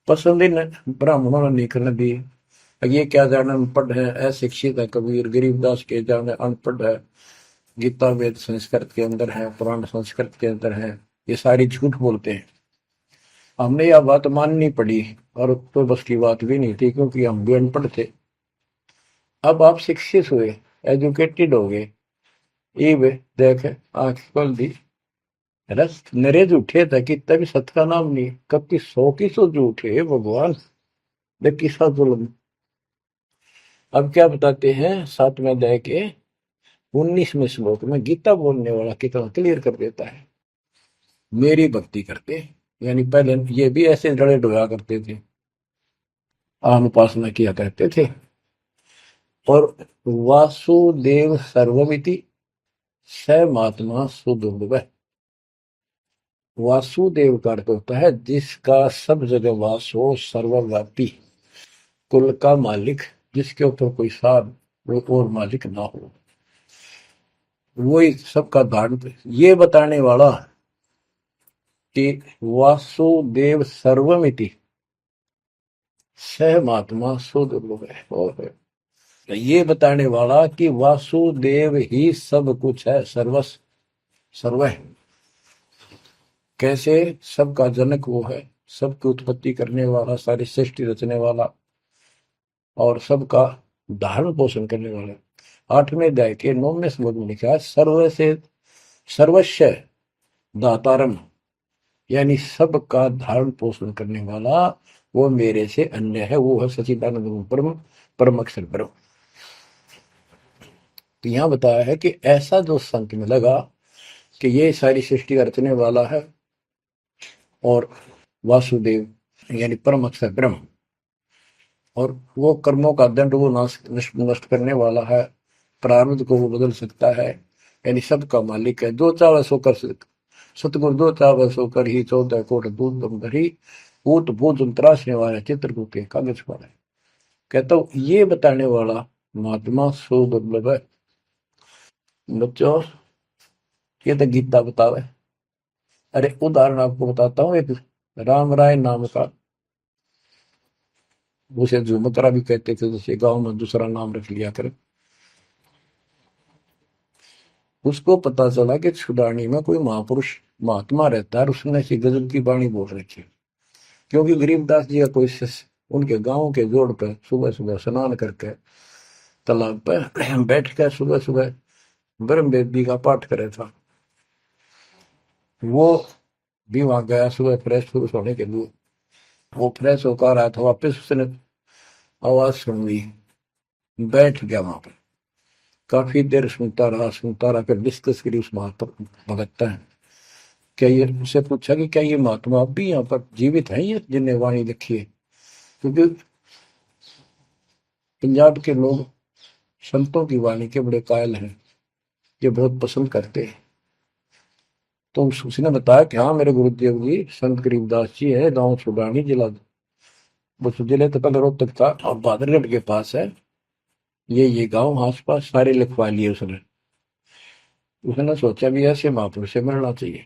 पसंद ही ब्राह्मणों ने नहीं करने दी। ये क्या जाने अनपढ़ है, अशिक्षित है कबीर। गरीबदास के जाने अनपढ़ है, गीता वेद संस्कृत के अंदर है, पुराण संस्कृत के अंदर है, ये सारी झूठ बोलते हैं। हमने यह बात माननी पड़ी, और तो बस की बात भी नहीं थी, क्योंकि हम भी अनपढ़ थे। अब आप शिक्षित हुए, एजुकेटेड हो गए, ये देख आंख खोल दी। रस नरे झूठे था कि तभी सत का नाम नहीं, कब की 100 की 100 झूठे भगवान, देख किसा जुल्म। अब क्या बताते हैं 7वें अध्याय के 19वें श्लोक में, गीता बोलने वाला कितना क्लियर कर देता है। मेरी भक्ति करते, यानी पहले ये भी ऐसे डरे डोया करते थे, आम उपासना किया करते थे। और वासुदेव सर्वमिति स महात्मा सुदुर्लभ। वासुदेव का अर्थ होता है जिसका सब जगह वास हो, सर्वव्यापी, कुल का मालिक, जिसके ऊपर कोई साथ और मालिक ना हो, वही सबका धारण। ये बताने वाला कि वासुदेव सर्वमिति सह महात्मा सुदुर्लभ है। और ये बताने वाला कि वासुदेव ही सब कुछ है, सर्वस्व सर्व है। कैसे? सबका जनक वो है, सबकी उत्पत्ति करने वाला, सारी सृष्टि रचने वाला, और सबका धारण पोषण करने वाला। 8वें अध्याय के 9वें श्लोक में लिखा है सर्व से सर्वस्व दातारम, यानी सबका धारण पोषण करने वाला वो मेरे से अन्य है, वो है सच्चिदानंद परम परम अक्षर ब्रह्म। तो यहां बताया है कि ऐसा जो संत में लगा कि ये सारी सृष्टि रचने वाला है, और वासुदेव यानी परम अक्षर ब्रह्म, और वो कर्मों का दंड वो नष्ट करने वाला है, प्रारब्ध को वो बदल सकता है, यानी सबका मालिक है, जो चाहे सो कर सतगुरु दो चावल सो कर ही 14 कोट दूध तुम धरी ऊत भूत त्रासने वाला चित्रकूट के कागज पर है। कहता हूँ ये बताने वाला महात्मा सो दुर्लभ है। बच्चों ये तो गीता बतावे। अरे उदाहरण आपको बताता हूँ एक राम राय नाम का, उसे झुमकरा भी कहते थे, जैसे गांव में दूसरा नाम रख लिया कर। उसको पता चला कि छुड़ानी में कोई महापुरुष महात्मा रहता है, उसने ऐसी गजब की वाणी बोल रखी। क्योंकि गरीबदास जी का कोई शिष्य उनके गांव के जोड़ पे सुबह सुबह स्नान करके तालाब पे बैठ कर सुबह सुबह ब्रह्म वेदी का पाठ करे था। वो भी वहां गया सुबह फ्रेश होने के लिए। वो फ्रेश होकर आया था, वापस उसने आवाज सुन ली, बैठ गया वहां पर। काफी देर सुनता रहा, फिर डिस्कस करी उस महात्मा भगत है। क्या ये उससे पूछा कि क्या ये महात्मा अब भी यहाँ पर जीवित है, ये जिन्हें वाणी लिखी है? क्योंकि पंजाब के लोग संतों की वाणी के बड़े कायल हैं, ये बहुत पसंद करते हैं। तो उसने बताया कि हाँ मेरे गुरुदेव जी संत गरीबदास जी है, गांव छुड़ानी जिला, वो जिले तो कल रोहतक था और बादरगढ़ के पास है। ये गांव आस पास सारे लिखवा लिए उसने। उसने सोचा भी ऐसे महापुरुष से मिलना चाहिए।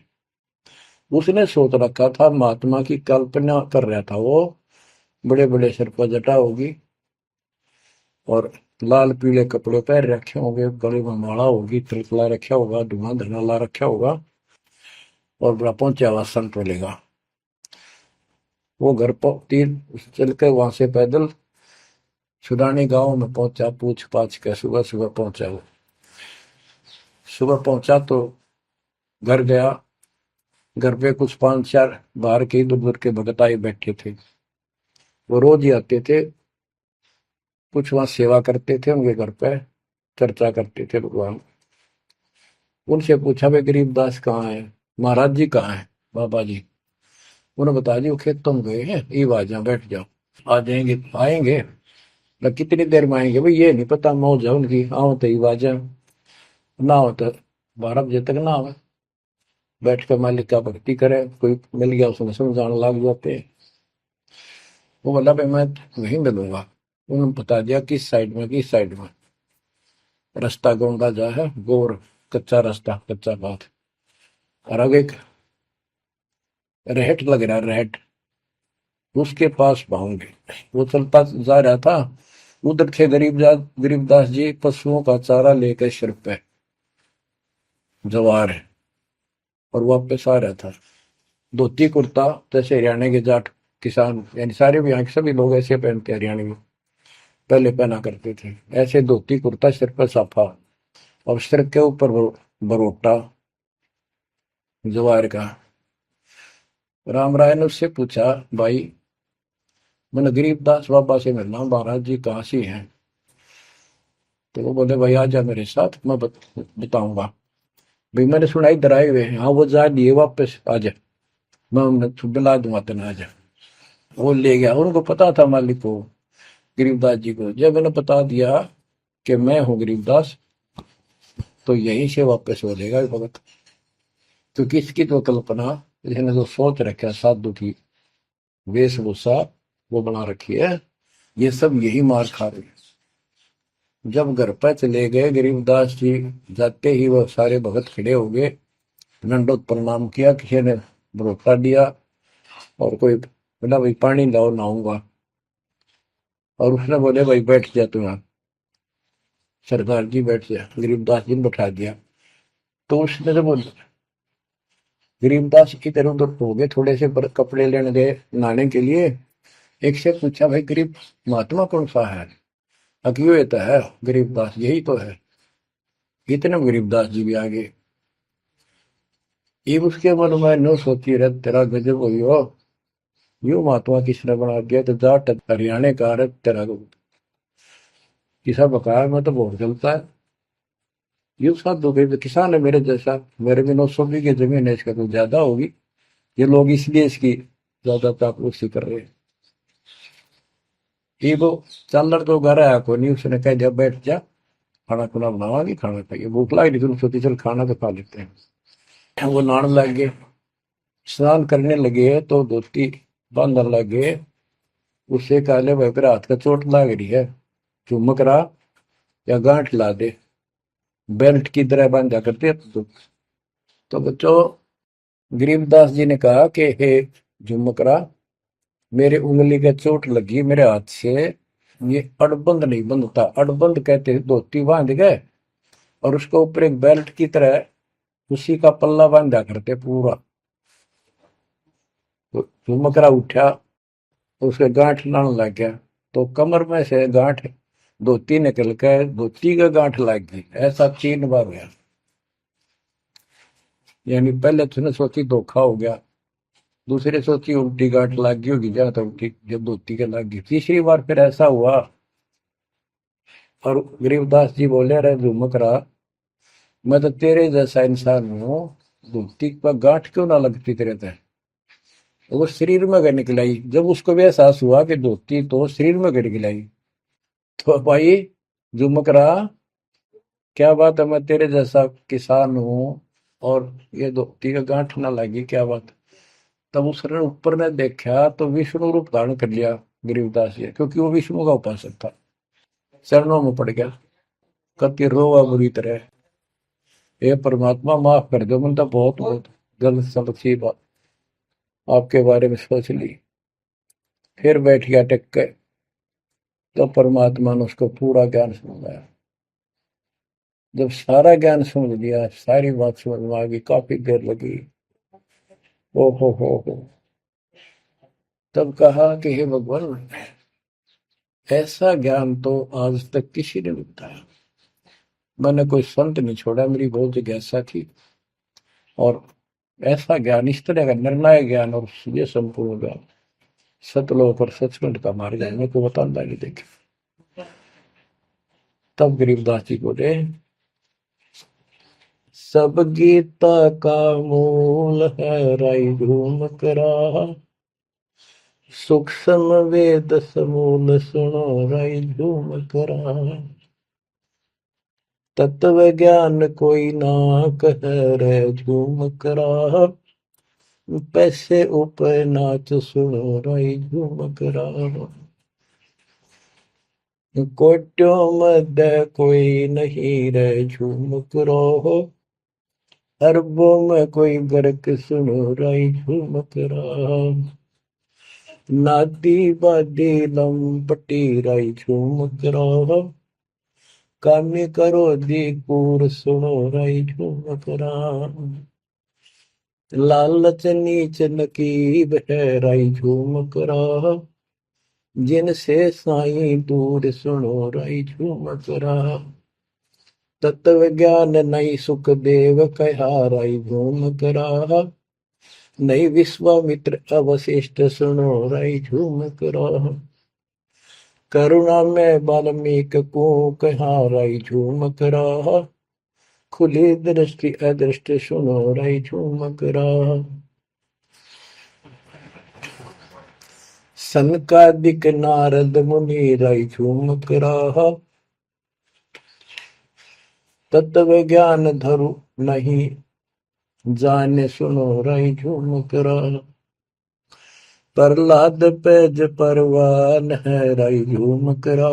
उसने सोच रखा था महात्मा की कल्पना कर रहा था वो, बड़े बड़े सिर पर जटा होगी और लाल पीले कपड़े पहन रखे होंगे, गले में माला होगी, तिलक रखा होगा, धुआं धना ला रखा होगा और बड़ा पहुंचा हुआ संत मिलेगा। वो घर पर तीन चल के वहां से पैदल छुड़ानी गांव में पहुंचा, पूछ पाछ के सुबह सुबह पहुंचा। वो सुबह पहुंचा तो घर गया। घर पे कुछ 5-4 बाहर के इधर उधर के भगत आए बैठे थे। वो रोज ही आते थे, कुछ वहां सेवा करते थे, उनके घर पे चर्चा करते थे भगवान। उनसे पूछा भाई गरीबदास कहाँ है, महाराज जी कहाँ है, बाबा जी? उन्होंने बताया जी वो खेतों में गए हैं, ये आ जाओ बैठ जाओ। आ जाएंगे, आएंगे ना, कितनी देर में आएंगे भाई ये नहीं पता, मौज है उनकी, आओ तो ही आ जाए, ना हो तो 12 बजे तक ना आवे। बैठ कर मालिक का भक्ति करे, कोई मिल गया उसने समझाने लग जाते। वो बोला भाई मैं वहीं मिलूंगा। उन्होंने बता दिया किस साइड में, किस साइड में। रास्ता गोंडा जा है, गोर कच्चा रास्ता, कच्चा बात। और आगे एक रहट लग रहा है, रहट, उसके पास पहुंचे। वो चलता जा रहा था, उधर थे गरीबदास जी पशुओं का चारा लेकर सिर पे जवार है और वापस आ रहा था। धोती कुर्ता जैसे हरियाणा के जाट किसान, यानी सारे भी यहाँ के सभी लोग ऐसे पहनते हैं, हरियाणा में पहले पहना करते थे ऐसे धोती कुर्ता, सिर पर साफा और सिर के ऊपर बरोटा जवार का। राम राय ने उससे पूछा भाई मैंने गरीबदास बाबा से मिलना, महाराज जी कहाँ से हैं? तो वो बोले भाई आ जा मेरे साथ, मैं बताऊंगा। भाई मैंने सुना इधर आए हुए हैं, हाँ वो जा दिए वापस, आ जा, मैं उन्हें दिला दूंगा तेना, आ जा। वो ले गया। उनको पता था मालिक को, गरीबदास जी को। जब मैंने बता दिया कि मैं हूँ गरीबदास, तो यहीं से वापस हो जाएगा भगत। क्योंकि इसकी तो कल्पना, इसने जो सोच रखा है साधु की वेशभूषा वो बना रखी है, ये सब यही मार खा रहे हैं। जब घर पर चले गए गरीबदास जी, जाते ही वो सारे भगत खड़े हो गए, दंडोत प्रणाम किया, किसी ने भरोसा दिया और कोई बोला भाई पानी लाओ नहाऊंगा। और उसने बोले भाई बैठ जा तू यहाँ, सरदार जी बैठ जा। गरीबदास जी ने बैठा दिया। तो उसने जब गरीबदास इधर उधर हो गए, थोड़े से कपड़े लेने गए नहाने के लिए, एक से पूछा भाई गरीब महात्मा कौन सा है? अकियो ये तो है गरीबदास, यही तो है। इतने में गरीबदास जी भी आ गए। ये उसके मन में नो सोची रहे तेरा गजब हुई हो, यू महात्मा किसने बना दिया? तो जाट हरियाणा का रहे तेरा किसा बकाया में तो बहुत चलता है। ये साधु भाई किसान है मेरे जैसा, मेरे भी 900 बीघे जमीन है, इसका तो ज्यादा होगी। ये लोग इसलिए इसकी ज्यादा चापलूसी कर रहे हैं। ये वो चल तो घर आया को नहीं, उसने कह दिया बैठ जा, खाना खुना बनावागी, खाना खाइए, भूख लगी थी, सोची चल खाना तो खा लेते हैं। वो नहाने लग गए, स्नान करने लगे तो धोती बांधने लगे। उससे कहले भाई फिर हाथ का चोट लग रही है, चुमक रहा या गांठ ला दे, बेल्ट की तरह बांधा करते। तो बच्चों, गरीबदास जी ने कहा कि हे झुमकरा, मेरे उंगली के चोट लगी मेरे हाथ से, ये अड़बंद नहीं बंधता। अड़बंद कहते धोती बांध गए और उसके ऊपर एक बेल्ट की तरह उसी का पल्ला बांधा करते पूरा। तो झुमकरा उठा, उसके गांठ लाने लग गया, तो कमर में से गांठ धोती निकल कर धोती का गांठ लग गई। ऐसा 3 बार गया। यानी पहले तूने सोची धोखा हो गया, दूसरे सोची उल्टी गांठ लग गई होगी, जहां तक उल्टी जब धोती के लग गई, तीसरी बार फिर ऐसा हुआ। और गरीबदास जी बोले, अरे झुमकरा, मैं तो तेरे जैसा इंसान हूँ, धोती पर गांठ क्यों ना लगती तेरे तय। वो शरीर में गए निकलाई। जब उसको भी एहसास हुआ कि धोती तो शरीर में गए निकलाई, तो भाई झुमकरा, क्या बात है, मैं तेरे जैसा किसान हूँ और ये धोती का गांठ ना लगी, क्या बात। तब उसने ऊपर ने देखा तो विष्णु रूप धारण कर लिया गरीबदास जी, क्योंकि वो विष्णु का उपासक था। चरणों में पड़ गया, कति रोवा बुरी तरह, हे परमात्मा माफ कर दो, मैंने तो बहुत बहुत गलत सलत बात आपके बारे में सोच ली। फिर बैठ गया टेक के, तो परमात्मा ने उसको पूरा ज्ञान समझाया। जब सारा ज्ञान समझ लिया, सारी बात समझ में आ गई, काफी देर लगी। ओ हो, तब कहा कि हे भगवान, ऐसा ज्ञान तो आज तक किसी ने नहीं बताया। मैंने कोई संत नहीं छोड़ा, मेरी बहुत जिज्ञासा थी, और ऐसा ज्ञान, इस तरह का निर्णायक ज्ञान और ये संपूर्ण ज्ञान, सतलोक और सचखंड का मार्ग मेरे को बताना नहीं देखे। तब गरीबदास जी बोले, सब गीता का मूल है राई झूम करा, सूक्ष्म वेद समूल सुनो राई झूम करा, तत्व ज्ञान कोई ना कह रे झूम करा, पैसे ऊपर नाच सुनो राई झूम करा, कोट्यों मध्य कोई नहीं रे झूम करो, अरबों में कोई गर्क सुनो राई झूम करा, नादी बादी लंपटी राई झूम करा, कामी करो दी कूर सुनो राई झूम करा, लालच नीच नकीब है राई झूम करा, जिनसे साईं दूर सुनो राई झूम करा, तत्व ज्ञान नहीं सुख देव कहा राई झूम करा, नहीं विश्वामित्र अवशिष्ट सुनो राई झूम करा, करुणा में वाल्मीकि को कहा राई झूम करा, खुली दृष्टि अदृष्ट सुनो राई झूम करा, सनकादिक नारद मुनि राई झूम करा, तत्व ज्ञान धरु नहीं जाने सुनो राई झूम करा, प्रहलाद पैज परवान है राई झूम करा,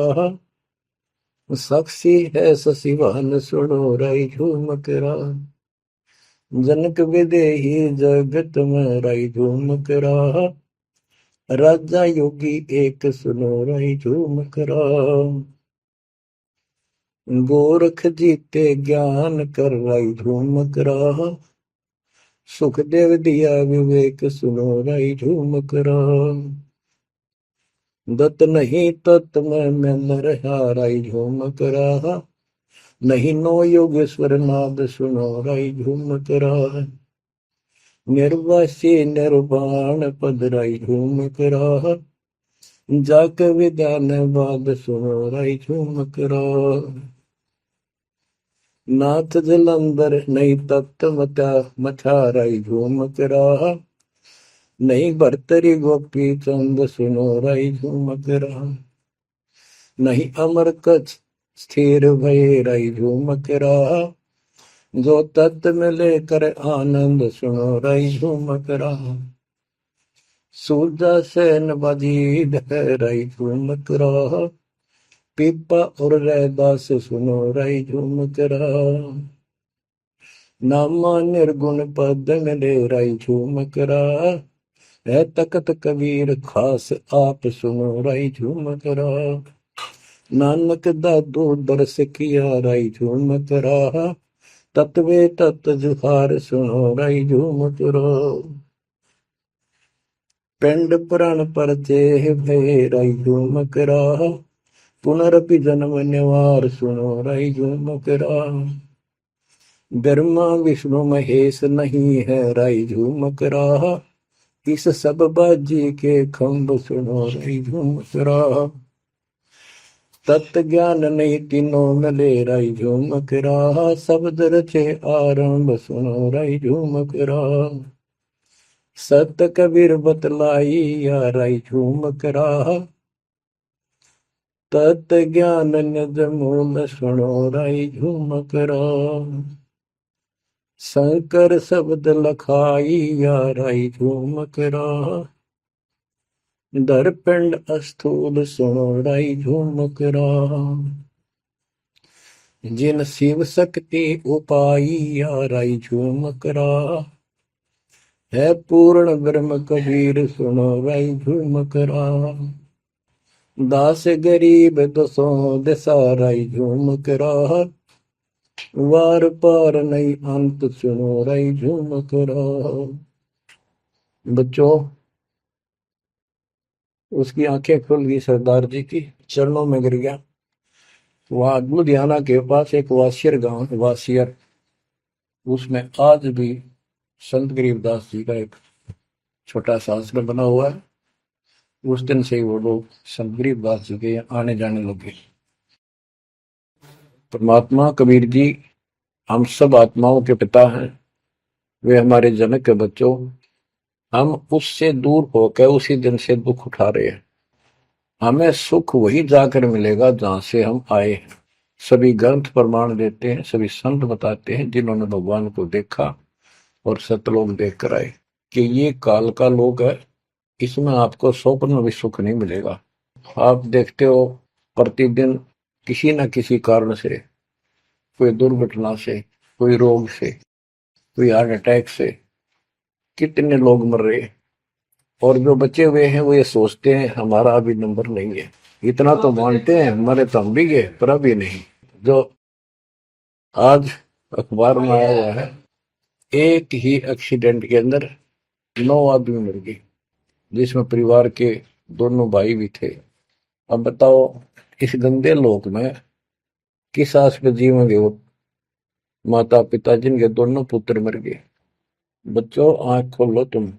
साक्षी है शशिवान सुनो राई झूम करा, जनक विदेही जगत में राई झूम करा, राजा योगी एक सुनो राई झूम करा, गोरख जीते ज्ञान कर राई झूम करा, सुखदेव दिया विवेक सुनो राई झूम करा, दत्त नहीं तत् में रहा राई झूम करा, नहीं नो योगेश्वर नाद सुनो राई झूम करा, निर्वासी निर्वाण पद राई झूम करा, जाक विधान बाद सुनो राई झूम करा, नाथ जलंधर नहीं तत्त मथा मथा राई झूम करा, नहीं भरतरी गोपी चंद सुनो राई झूम करा, नहीं अमर कच्छ स्थिर भय राई झूम करा, जो तत्त में लेकर आनंद सुनो रही झूमक रहा। सूरजा सैन बजीद है रही झूमक रहा। पीपा और रैदास सुनो रही झूमक रहा। नामा निर्गुण पद में ले रही झूमक रहा। है तकत कबीर खास आप सुनो रही झूमक रहा। नानक दादू दरस किया रही झूमक रहा। तत्वे तत् जुहार सुनो रही झूमक रहा। पिंड पुराण पर देह भय रही झूमक रहा। पुनरपि जन्म निवार सुनो रही झूमक रहा। ब्रह्मा विष्णु महेश नहीं है रही झूमक रहा। इस सब बाजी के खंभ सुनो रही झूमक रहा। तत्व ज्ञान नहीं तीनों मिले रही झूमक रहा। शब्द रचे आरंभ सुनो रही झूमक रहा। सत कबीर बतलाई या रही झूमक रहा। तत् ज्ञान निज मूल सुनो रही झूमक रहा। शंकर शब्द लखाई या रही झूमक रहा। दरपिंड अस्थूल सुनो रही झूमक रहा। जिन शिव शक्ति उपाई या रही झूमक रहा। है पूर्ण ब्रह्म कबीर सुनो रही झूमक रहा। दास गरीब दसों दिशा रही झूमक रहा। वार पार नहीं अंत सुनो रही झूमक रहा। बच्चों, उसकी आंखें खुल गई, सरदार जी की चरणों में गिर गया। वहां लुधियाना के पास एक वासियर गांव है, वासियर, उसमें आज भी संत गरीबदास जी का एक छोटा सा आश्रम बना हुआ है। उस दिन से ही वो लोग संत गरीबदास जी के आने जाने लगे। परमात्मा कबीर जी हम सब आत्माओं के पिता हैं, वे हमारे जनक के बच्चों। हम उससे दूर होकर उसी दिन से दुख उठा रहे हैं। हमें सुख वही जाकर मिलेगा जहां से हम आए हैं। सभी ग्रंथ प्रमाण देते हैं, सभी संत बताते हैं जिन्होंने भगवान को देखा और सतलोक देख कर आए कि ये काल का लोक है, इसमें आपको स्वप्न में भी सुख नहीं मिलेगा। आप देखते हो प्रतिदिन किसी न किसी कारण से, कोई दुर्घटना से, कोई रोग से, कोई हार्ट अटैक से कितने लोग मर रहे हैं। और जो बचे हुए हैं वो ये सोचते हैं हमारा अभी नंबर नहीं है। इतना तो मानते हैं मरे तो हम भी गए, पर अभी नहीं। जो आज अखबार में आया हुआ है, एक ही एक्सीडेंट के अंदर 9 आदमी मर गए, जिसमें परिवार के दोनों भाई भी थे। अब बताओ इस गंदे लोक में किस आस पे जीवेंगे वो माता पिता जिनके दोनों पुत्र मर गए। बच्चों, आंख खोलो, तुम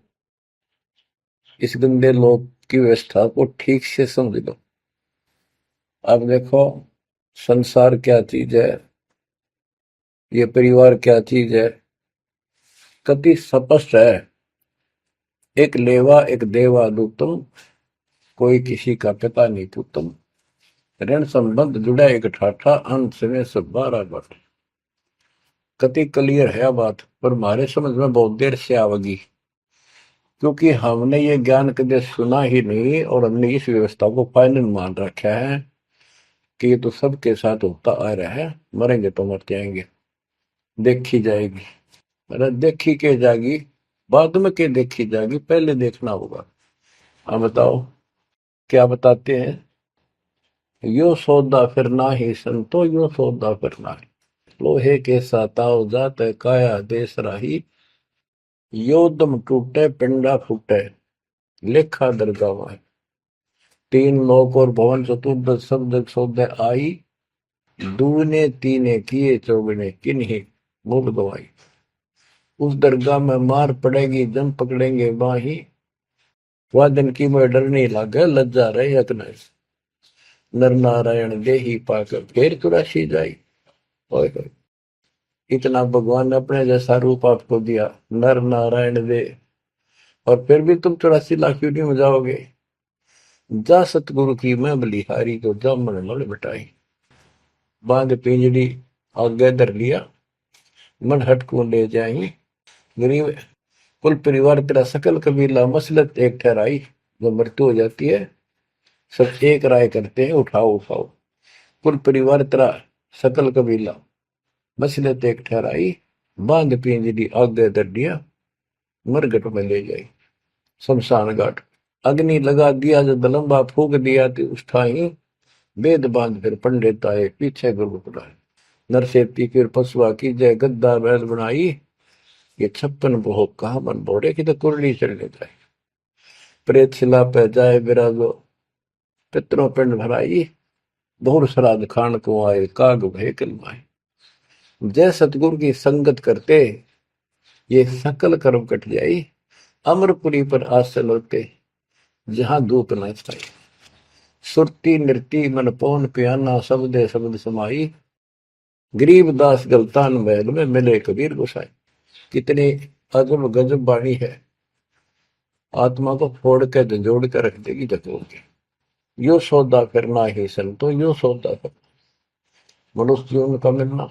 इस गंदे लोक की व्यवस्था को ठीक से समझ लो। अब देखो संसार क्या चीज है, ये परिवार क्या चीज है, कति स्पष्ट है। एक लेवा एक देवा दूतम, कोई किसी का पिता नहीं पुतम। ऋण संबंध जुड़ा एक ठाठा, अंत में सब 12 बट। कति क्लियर है बात, पर हमारे समझ में बहुत देर से आवेगी, क्योंकि हमने ये ज्ञान कभी सुना ही नहीं और हमने इस व्यवस्था को फाइनल मान रखा है कि ये तो सबके साथ होता आ रहा है, मरेंगे तो मरते आएंगे, देखी जाएगी। अरे देखी के जाएगी, बाद में के देखी जाएगी, पहले देखना होगा। हाँ बताओ क्या बताते हैं। यो सौदा फिर ना ही संतो, यो सौदा फिर ना ही। लोहे के साताव जात काया देश राही। यो दम टूटे पिंडा फूटे, लेखा दरगावा। 3 लोक और भवन चतुर्दश शब्द सौदे आई। दूने तीने किए चौगने किन्हीं मूल गवाई। उस दरगाह में मार पड़ेगी जम पकड़ेंगे बाही। वादन की में डर नहीं लागे लज्जा रहे अकने। नर नारायण देही पाकर फिर चुरासी जाई। ओए होए, इतना भगवान ने अपने जैसा रूप आपको दिया, नर नारायण दे, और फिर भी तुम 84 लाख क्यों नहीं हो जाओगे। जा सतगुरु की मैं बलिहारी, जो जामन मल बिटाई। बांध पिंजड़ी आगे धर लिया, मन हट को ले जाई। गरीब कुल परिवार तेरा सकल कबीला मसलत एक ठहराई। जब मृत्यु हो जाती है सब एक राय करते हैं, उठाओ उठाओ। कुल परिवार तेरा सकल कबीला मसलत एक ठहराई। बांध पिंजरी आगे दर दिया, मरघट में ले जाई शमशान घाट। अग्नि लगा दिया जब लंबा फूक दिया तो उस ठाई। वेद बांध फिर पंडित आए पीछे गुरु बुलाए। नरसेती फिर पशुआ की जय गद्दा बैल बनाई। ये 56 भोग कहा मन बोरे की तो कुरली चढ़ने जाए। प्रेत शिला पे जाए विराजो, पितरों पिंड भराई। बहुर श्राद्ध खान को आए काग भय कलमाए। जय सतगुरु की संगत करते ये सकल कर्म कट जाई। अमरपुरी पर आसन होते जहां धूप न छाई। सुरती नृती मन पौन पियाना शब्दे शब्द समाई। गरीब दास गलतान महल में मिले कबीर गोसाई। कितनी अजब गजब वाणी है, आत्मा को फोड़ के झंझोड़ के रख देगी जतोड़ के। यो सौदा करना ही संतो, यो सौदा करना मनुष्य जीवन का मिलना।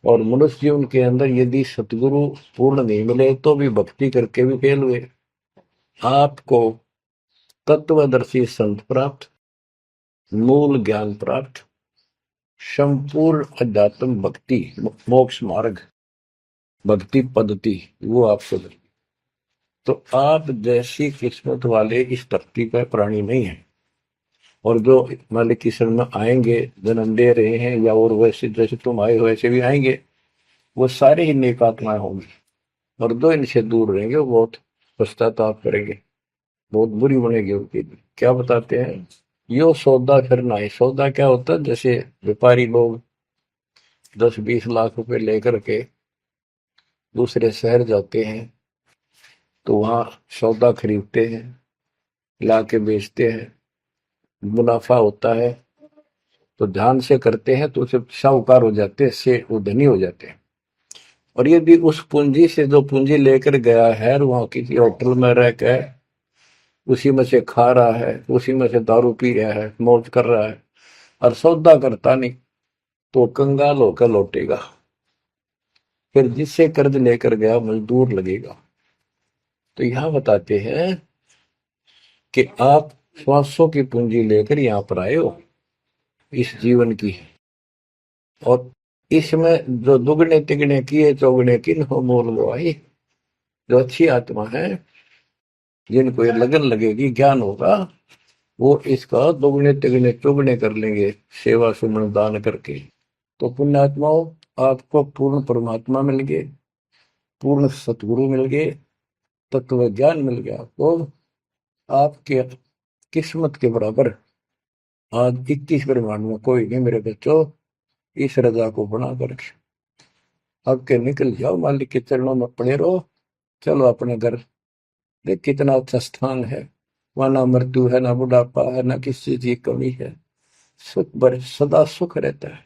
और मनुष्य जीवन के अंदर यदि सतगुरु पूर्ण नहीं मिले तो भी भक्ति करके भी फेल हुए। आपको तत्वदर्शी संत प्राप्त, मूल ज्ञान प्राप्त, संपूर्ण अध्यात्म भक्ति मोक्ष मार्ग भक्ति पद्धति वो आपको मिले। तो आप जैसी किस्मत वाले इस धरती पर प्राणी नहीं है। और जो मालिक की शरण में आएंगे, जन्म दे रहे हैं या और वैसे जैसे तुम आए हो वैसे भी आएंगे, वो सारे ही नेक आत्माएं होंगी। और जो इनसे दूर रहेंगे वो बहुत पश्चाताप करेंगे, बहुत बुरी बनेगी उनकी। क्या बताते हैं, यो सौदा करना है। सौदा क्या होता है, जैसे व्यापारी लोग 10-20 लाख रुपए लेकर के दूसरे शहर जाते हैं तो वहां सौदा खरीदते हैं, ला के बेचते हैं, मुनाफा होता है तो ध्यान से करते हैं तो उसे साहूकार हो जाते हैं, से वो धनी हो जाते हैं। और यदि उस पूंजी से जो पूंजी लेकर गया है वहां किसी होटल में रह के उसी में से खा रहा है, उसी में से दारू पी रहा है, मौज कर रहा है और सौदा करता नहीं, तो कंगाल होकर लौटेगा। फिर जिससे कर्ज लेकर गया मजदूर लगेगा। तो यहां बताते हैं कि आप श्वासों की पूंजी लेकर यहां पर आए हो इस जीवन की, और इसमें जो दुगने तिगने किए चौगने किन हो मोल वो आई। जो अच्छी आत्मा है जिनको ये लगन लगेगी, ज्ञान होगा, वो इसका दोगुने तिगने चौगने कर लेंगे सेवा सुमन दान करके। तो पुण्यात्माओं, आपको पूर्ण परमात्मा मिल गए, पूर्ण सतगुरु मिल गए, तत्व ज्ञान मिल गया। तो आपके किस्मत के बराबर आज 21 ब्रह्मांड में कोई नहीं मेरे बच्चों। इस रजा को बना कर अब के निकल जाओ, मालिक के चरणों में पड़े रहो। चलो अपने घर, देख कितना अच्छा स्थान है। वहां ना मृत्यु है, ना बुढ़ापा है, ना किसी चीज की कमी है। सुख भरे सदा सुख रहता है।